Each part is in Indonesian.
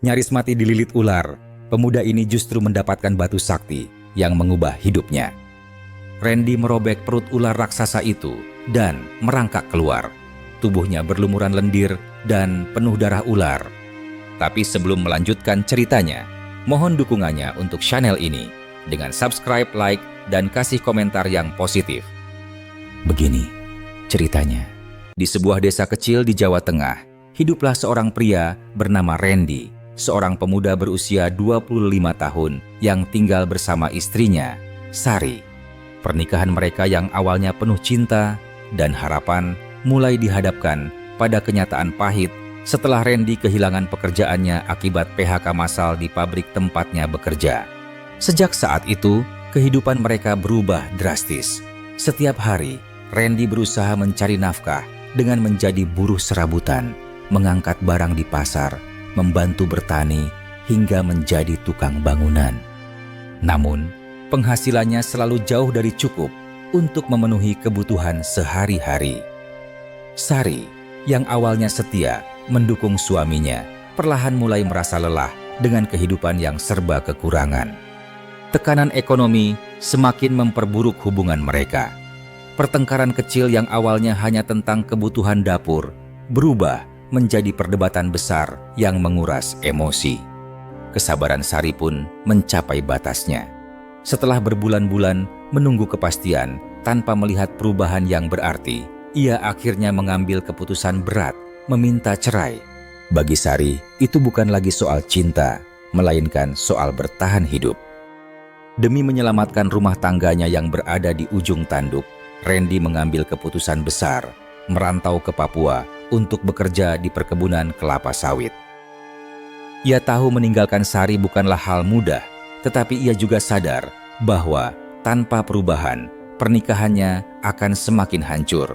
Nyaris mati dililit ular, pemuda ini justru mendapatkan batu sakti yang mengubah hidupnya. Randy merobek perut ular raksasa itu dan merangkak keluar. Tubuhnya berlumuran lendir dan penuh darah ular. Tapi sebelum melanjutkan ceritanya, mohon dukungannya untuk channel ini dengan subscribe, like, dan kasih komentar yang positif. Begini ceritanya. Di sebuah desa kecil di Jawa Tengah, hiduplah seorang pria bernama Randy, seorang pemuda berusia 25 tahun yang tinggal bersama istrinya, Sari. Pernikahan mereka yang awalnya penuh cinta dan harapan mulai dihadapkan pada kenyataan pahit setelah Randy kehilangan pekerjaannya akibat PHK massal di pabrik tempatnya bekerja. Sejak saat itu, kehidupan mereka berubah drastis. Setiap hari, Randy berusaha mencari nafkah dengan menjadi buruh serabutan, mengangkat barang di pasar, membantu bertani, hingga menjadi tukang bangunan. Namun, penghasilannya selalu jauh dari cukup untuk memenuhi kebutuhan sehari-hari. Sari, yang awalnya setia mendukung suaminya, perlahan mulai merasa lelah dengan kehidupan yang serba kekurangan. Tekanan ekonomi semakin memperburuk hubungan mereka. Pertengkaran kecil yang awalnya hanya tentang kebutuhan dapur berubah menjadi perdebatan besar yang menguras emosi. Kesabaran Sari pun mencapai batasnya. Setelah berbulan-bulan menunggu kepastian tanpa melihat perubahan yang berarti, ia akhirnya mengambil keputusan berat meminta cerai. Bagi Sari, itu bukan lagi soal cinta, melainkan soal bertahan hidup. Demi menyelamatkan rumah tangganya yang berada di ujung tanduk, Randy mengambil keputusan besar, merantau ke Papua untuk bekerja di perkebunan kelapa sawit. Ia tahu meninggalkan Sari bukanlah hal mudah, tetapi ia juga sadar bahwa tanpa perubahan, pernikahannya akan semakin hancur.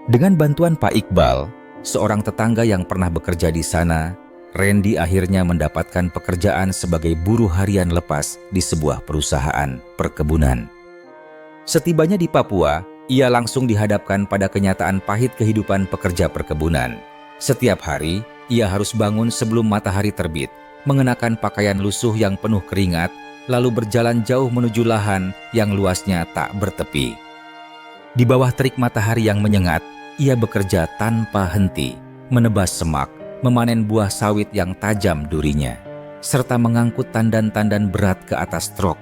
Dengan bantuan Pak Iqbal, seorang tetangga yang pernah bekerja di sana, Randy akhirnya mendapatkan pekerjaan sebagai buruh harian lepas di sebuah perusahaan perkebunan. Setibanya di Papua, ia langsung dihadapkan pada kenyataan pahit kehidupan pekerja perkebunan. Setiap hari, ia harus bangun sebelum matahari terbit, mengenakan pakaian lusuh yang penuh keringat, lalu berjalan jauh menuju lahan yang luasnya tak bertepi. Di bawah terik matahari yang menyengat, ia bekerja tanpa henti, menebas semak, memanen buah sawit yang tajam durinya, serta mengangkut tandan-tandan berat ke atas truk.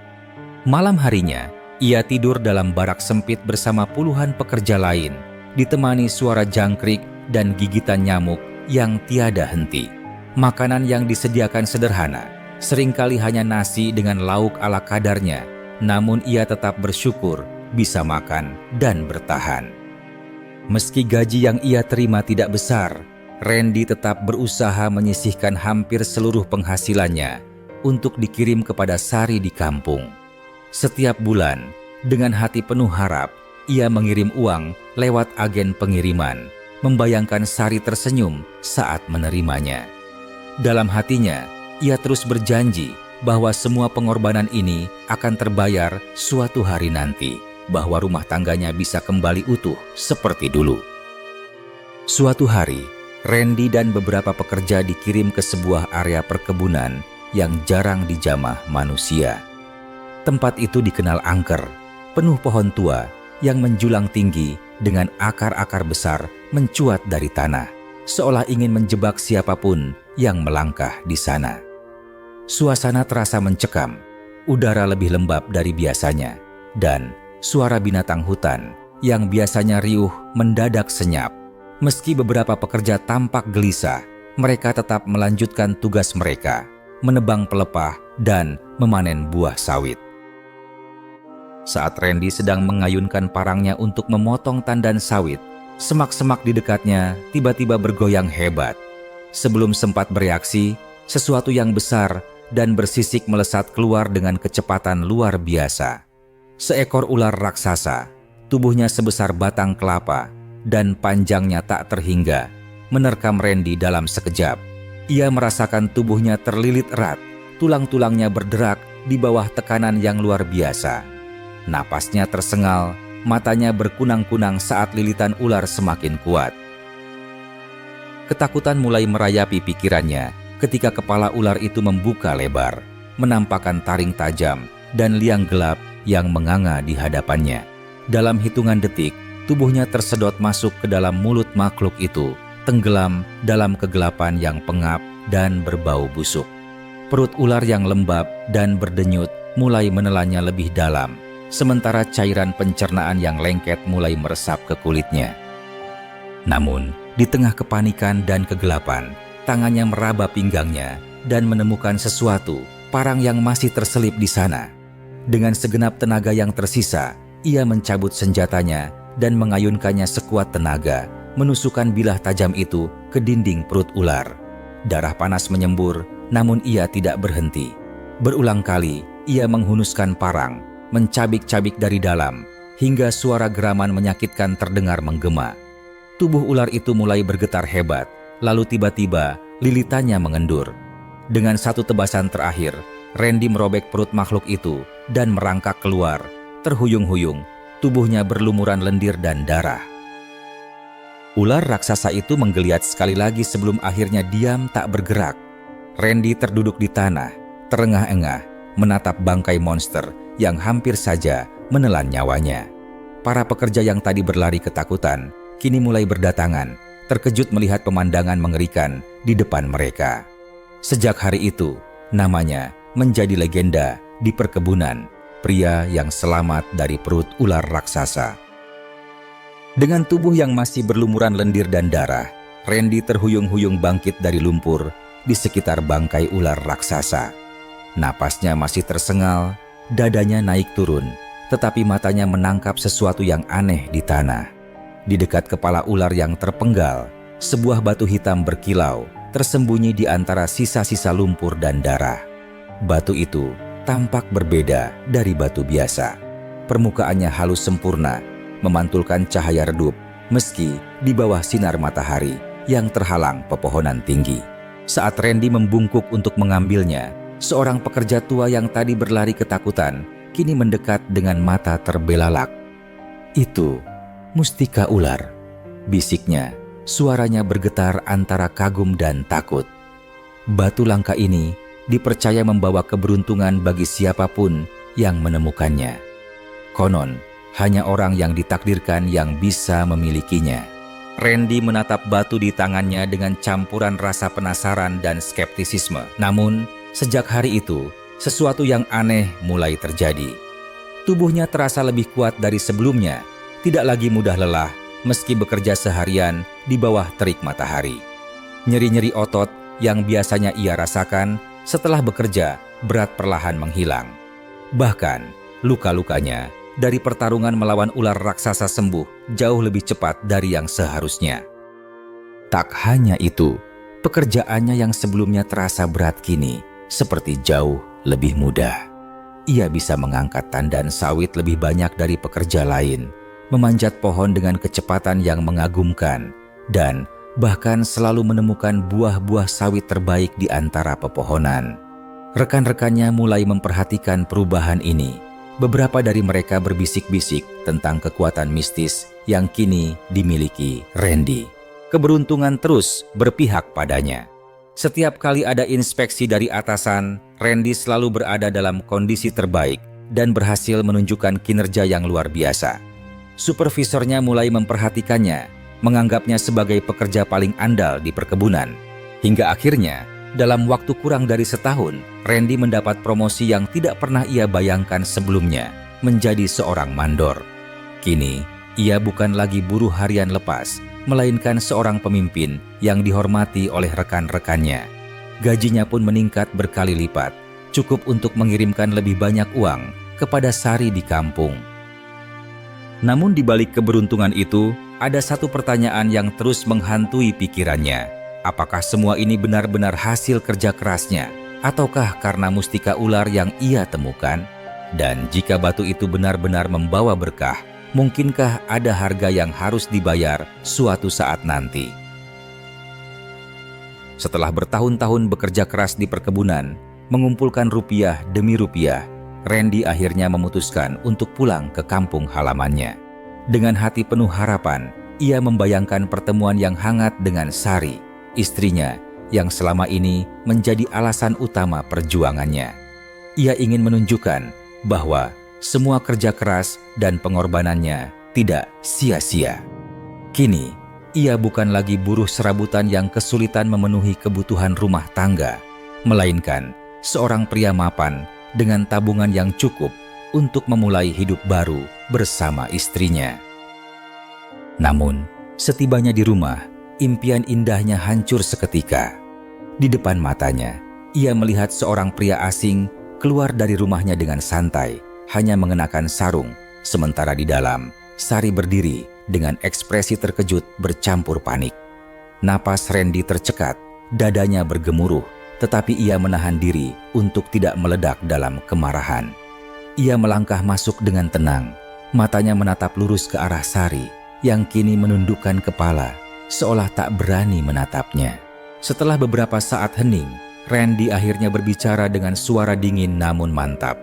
Malam harinya, ia tidur dalam barak sempit bersama puluhan pekerja lain, ditemani suara jangkrik dan gigitan nyamuk yang tiada henti. Makanan yang disediakan sederhana, seringkali hanya nasi dengan lauk ala kadarnya, namun ia tetap bersyukur bisa makan dan bertahan. Meski gaji yang ia terima tidak besar, Randy tetap berusaha menyisihkan hampir seluruh penghasilannya untuk dikirim kepada Sari di kampung. Setiap bulan, dengan hati penuh harap, ia mengirim uang lewat agen pengiriman, membayangkan Sari tersenyum saat menerimanya. Dalam hatinya, ia terus berjanji bahwa semua pengorbanan ini akan terbayar suatu hari nanti, bahwa rumah tangganya bisa kembali utuh seperti dulu. Suatu hari, Randy dan beberapa pekerja dikirim ke sebuah area perkebunan yang jarang dijamah manusia. Tempat itu dikenal angker, penuh pohon tua yang menjulang tinggi dengan akar-akar besar mencuat dari tanah, seolah ingin menjebak siapapun yang melangkah di sana. Suasana terasa mencekam, udara lebih lembab dari biasanya, dan suara binatang hutan yang biasanya riuh mendadak senyap. Meski beberapa pekerja tampak gelisah, mereka tetap melanjutkan tugas mereka, menebang pelepah dan memanen buah sawit. Saat Randy sedang mengayunkan parangnya untuk memotong tandan sawit, semak-semak di dekatnya tiba-tiba bergoyang hebat. Sebelum sempat bereaksi, sesuatu yang besar dan bersisik melesat keluar dengan kecepatan luar biasa. Seekor ular raksasa, tubuhnya sebesar batang kelapa dan panjangnya tak terhingga, menerkam Randy dalam sekejap. Ia merasakan tubuhnya terlilit erat, tulang-tulangnya berderak di bawah tekanan yang luar biasa. Napasnya tersengal, matanya berkunang-kunang saat lilitan ular semakin kuat. Ketakutan mulai merayapi pikirannya ketika kepala ular itu membuka lebar, menampakkan taring tajam dan liang gelap yang menganga di hadapannya. Dalam hitungan detik, tubuhnya tersedot masuk ke dalam mulut makhluk itu, tenggelam dalam kegelapan yang pengap dan berbau busuk. Perut ular yang lembab dan berdenyut mulai menelannya lebih dalam, sementara cairan pencernaan yang lengket mulai meresap ke kulitnya. Namun, di tengah kepanikan dan kegelapan, tangannya meraba pinggangnya dan menemukan sesuatu, parang yang masih terselip di sana. Dengan segenap tenaga yang tersisa, ia mencabut senjatanya dan mengayunkannya sekuat tenaga, menusukkan bilah tajam itu ke dinding perut ular. Darah panas menyembur, namun ia tidak berhenti. Berulang kali, ia menghunuskan parang, mencabik-cabik dari dalam, hingga suara geraman menyakitkan terdengar menggema. Tubuh ular itu mulai bergetar hebat, lalu tiba-tiba lilitannya mengendur. Dengan satu tebasan terakhir, Randy merobek perut makhluk itu dan merangkak keluar. Terhuyung-huyung, tubuhnya berlumuran lendir dan darah. Ular raksasa itu menggeliat sekali lagi sebelum akhirnya diam tak bergerak. Randy terduduk di tanah, terengah-engah, menatap bangkai monster yang hampir saja menelan nyawanya. Para pekerja yang tadi berlari ketakutan, kini mulai berdatangan, terkejut melihat pemandangan mengerikan di depan mereka. Sejak hari itu, namanya menjadi legenda di perkebunan, pria yang selamat dari perut ular raksasa. Dengan tubuh yang masih berlumuran lendir dan darah, Randy terhuyung-huyung bangkit dari lumpur di sekitar bangkai ular raksasa. Napasnya masih tersengal, dadanya naik turun, tetapi matanya menangkap sesuatu yang aneh di tanah. Di dekat kepala ular yang terpenggal, sebuah batu hitam berkilau, tersembunyi di antara sisa-sisa lumpur dan darah. Batu itu tampak berbeda dari batu biasa. Permukaannya halus sempurna, memantulkan cahaya redup, meski di bawah sinar matahari yang terhalang pepohonan tinggi. Saat Randy membungkuk untuk mengambilnya, seorang pekerja tua yang tadi berlari ketakutan, kini mendekat dengan mata terbelalak. "Itu mustika ular," bisiknya. Suaranya bergetar antara kagum dan takut. Batu langka ini dipercaya membawa keberuntungan bagi siapapun yang menemukannya. Konon, hanya orang yang ditakdirkan yang bisa memilikinya. Randy menatap batu di tangannya dengan campuran rasa penasaran dan skeptisisme. Namun, sejak hari itu, sesuatu yang aneh mulai terjadi. Tubuhnya terasa lebih kuat dari sebelumnya, tidak lagi mudah lelah meski bekerja seharian di bawah terik matahari. Nyeri-nyeri otot yang biasanya ia rasakan setelah bekerja berat perlahan menghilang. Bahkan, luka-lukanya dari pertarungan melawan ular raksasa sembuh jauh lebih cepat dari yang seharusnya. Tak hanya itu, pekerjaannya yang sebelumnya terasa berat kini seperti jauh lebih mudah. Ia bisa mengangkat tandan sawit lebih banyak dari pekerja lain, memanjat pohon dengan kecepatan yang mengagumkan, dan bahkan selalu menemukan buah-buah sawit terbaik di antara pepohonan. Rekan-rekannya mulai memperhatikan perubahan ini. Beberapa dari mereka berbisik-bisik tentang kekuatan mistis yang kini dimiliki Randy. Keberuntungan terus berpihak padanya. Setiap kali ada inspeksi dari atasan, Randy selalu berada dalam kondisi terbaik dan berhasil menunjukkan kinerja yang luar biasa. Supervisornya mulai memperhatikannya, menganggapnya sebagai pekerja paling andal di perkebunan. Hingga akhirnya, dalam waktu kurang dari setahun, Randy mendapat promosi yang tidak pernah ia bayangkan sebelumnya, menjadi seorang mandor. Kini, ia bukan lagi buruh harian lepas, melainkan seorang pemimpin yang dihormati oleh rekan-rekannya. Gajinya pun meningkat berkali lipat, cukup untuk mengirimkan lebih banyak uang kepada Sari di kampung. Namun di balik keberuntungan itu, ada satu pertanyaan yang terus menghantui pikirannya. Apakah semua ini benar-benar hasil kerja kerasnya, ataukah karena mustika ular yang ia temukan? Dan jika batu itu benar-benar membawa berkah, mungkinkah ada harga yang harus dibayar suatu saat nanti? Setelah bertahun-tahun bekerja keras di perkebunan, mengumpulkan rupiah demi rupiah, Randy akhirnya memutuskan untuk pulang ke kampung halamannya. Dengan hati penuh harapan, ia membayangkan pertemuan yang hangat dengan Sari, istrinya yang selama ini menjadi alasan utama perjuangannya. Ia ingin menunjukkan bahwa semua kerja keras dan pengorbanannya tidak sia-sia. Kini, ia bukan lagi buruh serabutan yang kesulitan memenuhi kebutuhan rumah tangga, melainkan seorang pria mapan dengan tabungan yang cukup untuk memulai hidup baru bersama istrinya. Namun, setibanya di rumah, impian indahnya hancur seketika. Di depan matanya, ia melihat seorang pria asing keluar dari rumahnya dengan santai, hanya mengenakan sarung, sementara di dalam, Sari berdiri dengan ekspresi terkejut bercampur panik. Napas Randy tercekat, dadanya bergemuruh, tetapi ia menahan diri untuk tidak meledak dalam kemarahan. Ia melangkah masuk dengan tenang, matanya menatap lurus ke arah Sari yang kini menundukkan kepala, seolah tak berani menatapnya. Setelah beberapa saat hening, Randy akhirnya berbicara dengan suara dingin namun mantap.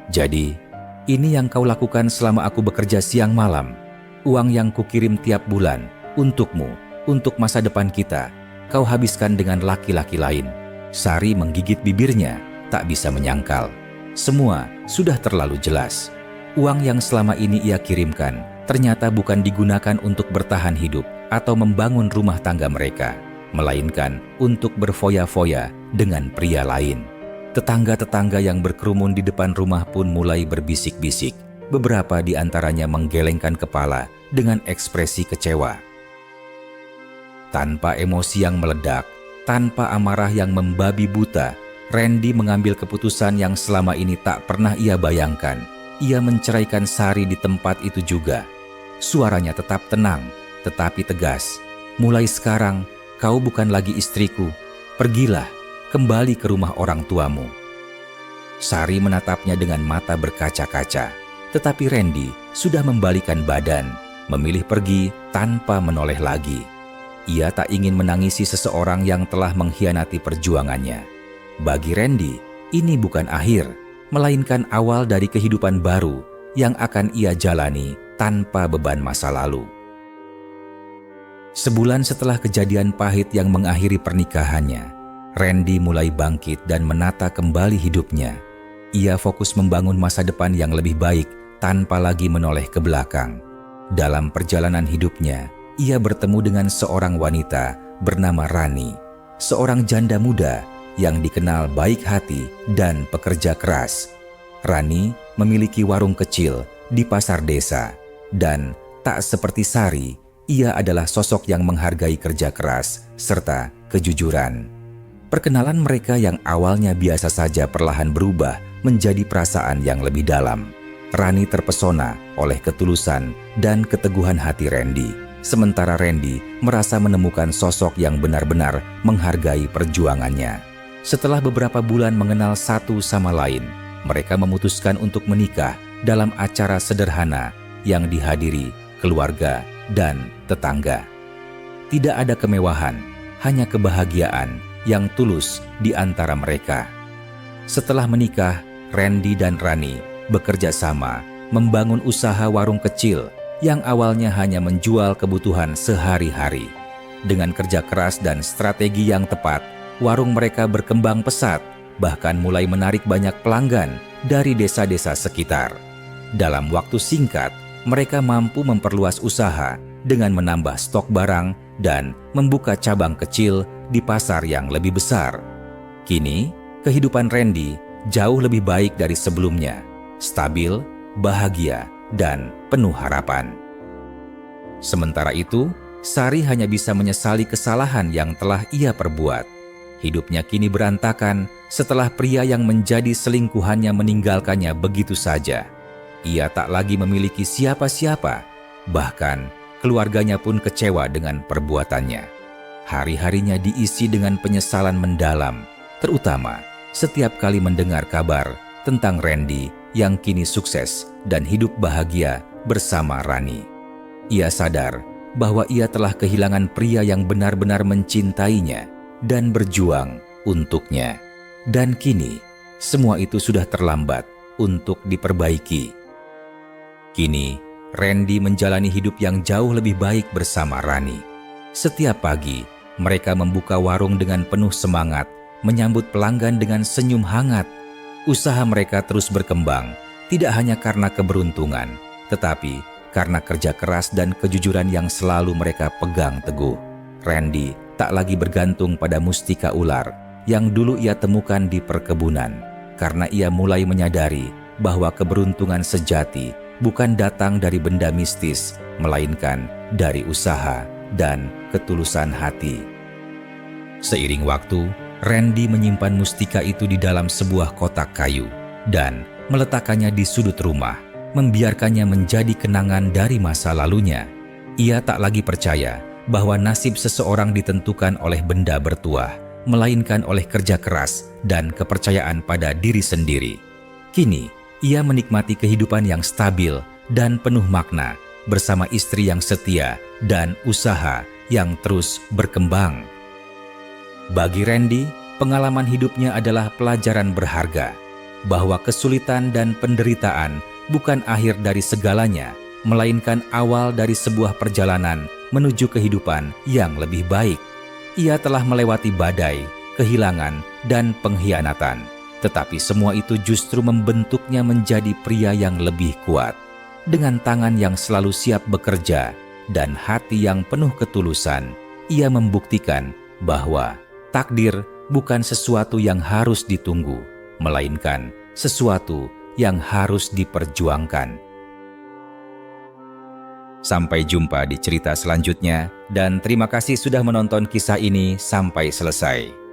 "Jadi, ini yang kau lakukan selama aku bekerja siang malam. Uang yang kukirim tiap bulan untukmu, untuk masa depan kita, kau habiskan dengan laki-laki lain." Sari menggigit bibirnya, tak bisa menyangkal. Semua sudah terlalu jelas. Uang yang selama ini ia kirimkan ternyata bukan digunakan untuk bertahan hidup atau membangun rumah tangga mereka, melainkan untuk berfoya-foya dengan pria lain. Tetangga-tetangga yang berkerumun di depan rumah pun mulai berbisik-bisik. Beberapa di antaranya menggelengkan kepala dengan ekspresi kecewa. Tanpa emosi yang meledak, tanpa amarah yang membabi buta, Randy mengambil keputusan yang selama ini tak pernah ia bayangkan. Ia menceraikan Sari di tempat itu juga. Suaranya tetap tenang, tetapi tegas. "Mulai sekarang, kau bukan lagi istriku. Pergilah, kembali ke rumah orang tuamu." Sari menatapnya dengan mata berkaca-kaca, tetapi Randy sudah membalikan badan, memilih pergi tanpa menoleh lagi. Ia tak ingin menangisi seseorang yang telah mengkhianati perjuangannya. Bagi Randy, ini bukan akhir, melainkan awal dari kehidupan baru yang akan ia jalani tanpa beban masa lalu. Sebulan setelah kejadian pahit yang mengakhiri pernikahannya, Randy mulai bangkit dan menata kembali hidupnya. Ia fokus membangun masa depan yang lebih baik tanpa lagi menoleh ke belakang. Dalam perjalanan hidupnya, ia bertemu dengan seorang wanita bernama Rani, seorang janda muda yang dikenal baik hati dan pekerja keras. Rani memiliki warung kecil di pasar desa, dan tak seperti Sari, ia adalah sosok yang menghargai kerja keras serta kejujuran. Perkenalan mereka yang awalnya biasa saja perlahan berubah menjadi perasaan yang lebih dalam. Rani terpesona oleh ketulusan dan keteguhan hati Randy, sementara Randy merasa menemukan sosok yang benar-benar menghargai perjuangannya. Setelah beberapa bulan mengenal satu sama lain, mereka memutuskan untuk menikah dalam acara sederhana yang dihadiri keluarga dan tetangga. Tidak ada kemewahan, hanya kebahagiaan yang tulus di antara mereka. Setelah menikah, Randy dan Rani bekerja sama membangun usaha warung kecil yang awalnya hanya menjual kebutuhan sehari-hari. Dengan kerja keras dan strategi yang tepat, warung mereka berkembang pesat, bahkan mulai menarik banyak pelanggan dari desa-desa sekitar. Dalam waktu singkat, mereka mampu memperluas usaha dengan menambah stok barang dan membuka cabang kecil di pasar yang lebih besar. Kini, kehidupan Randy jauh lebih baik dari sebelumnya, stabil, bahagia, dan penuh harapan. Sementara itu, Sari hanya bisa menyesali kesalahan yang telah ia perbuat. Hidupnya kini berantakan setelah pria yang menjadi selingkuhannya meninggalkannya begitu saja. Ia tak lagi memiliki siapa-siapa, bahkan keluarganya pun kecewa dengan perbuatannya. Hari-harinya diisi dengan penyesalan mendalam, terutama setiap kali mendengar kabar tentang Randy yang kini sukses dan hidup bahagia bersama Rani. Ia sadar bahwa ia telah kehilangan pria yang benar-benar mencintainya dan berjuang untuknya. Dan kini, semua itu sudah terlambat untuk diperbaiki. Kini, Randy menjalani hidup yang jauh lebih baik bersama Rani. Setiap pagi, Mereka membuka warung dengan penuh semangat, menyambut pelanggan dengan senyum hangat. Usaha mereka terus berkembang, tidak hanya karena keberuntungan, tetapi karena kerja keras dan kejujuran yang selalu mereka pegang teguh. Randy tak lagi bergantung pada mustika ular yang dulu ia temukan di perkebunan, karena ia mulai menyadari bahwa keberuntungan sejati bukan datang dari benda mistis, melainkan dari usaha dan ketulusan hati. Seiring waktu, Randy menyimpan mustika itu di dalam sebuah kotak kayu dan meletakkannya di sudut rumah, membiarkannya menjadi kenangan dari masa lalunya. Ia tak lagi percaya bahwa nasib seseorang ditentukan oleh benda bertuah, melainkan oleh kerja keras dan kepercayaan pada diri sendiri. Kini, ia menikmati kehidupan yang stabil dan penuh makna bersama istri yang setia dan usaha yang terus berkembang. Bagi Randy, pengalaman hidupnya adalah pelajaran berharga, bahwa kesulitan dan penderitaan bukan akhir dari segalanya, melainkan awal dari sebuah perjalanan menuju kehidupan yang lebih baik. Ia telah melewati badai, kehilangan, dan pengkhianatan, tetapi semua itu justru membentuknya menjadi pria yang lebih kuat. Dengan tangan yang selalu siap bekerja dan hati yang penuh ketulusan, ia membuktikan bahwa takdir bukan sesuatu yang harus ditunggu, melainkan sesuatu yang harus diperjuangkan. Sampai jumpa di cerita selanjutnya, dan terima kasih sudah menonton kisah ini sampai selesai.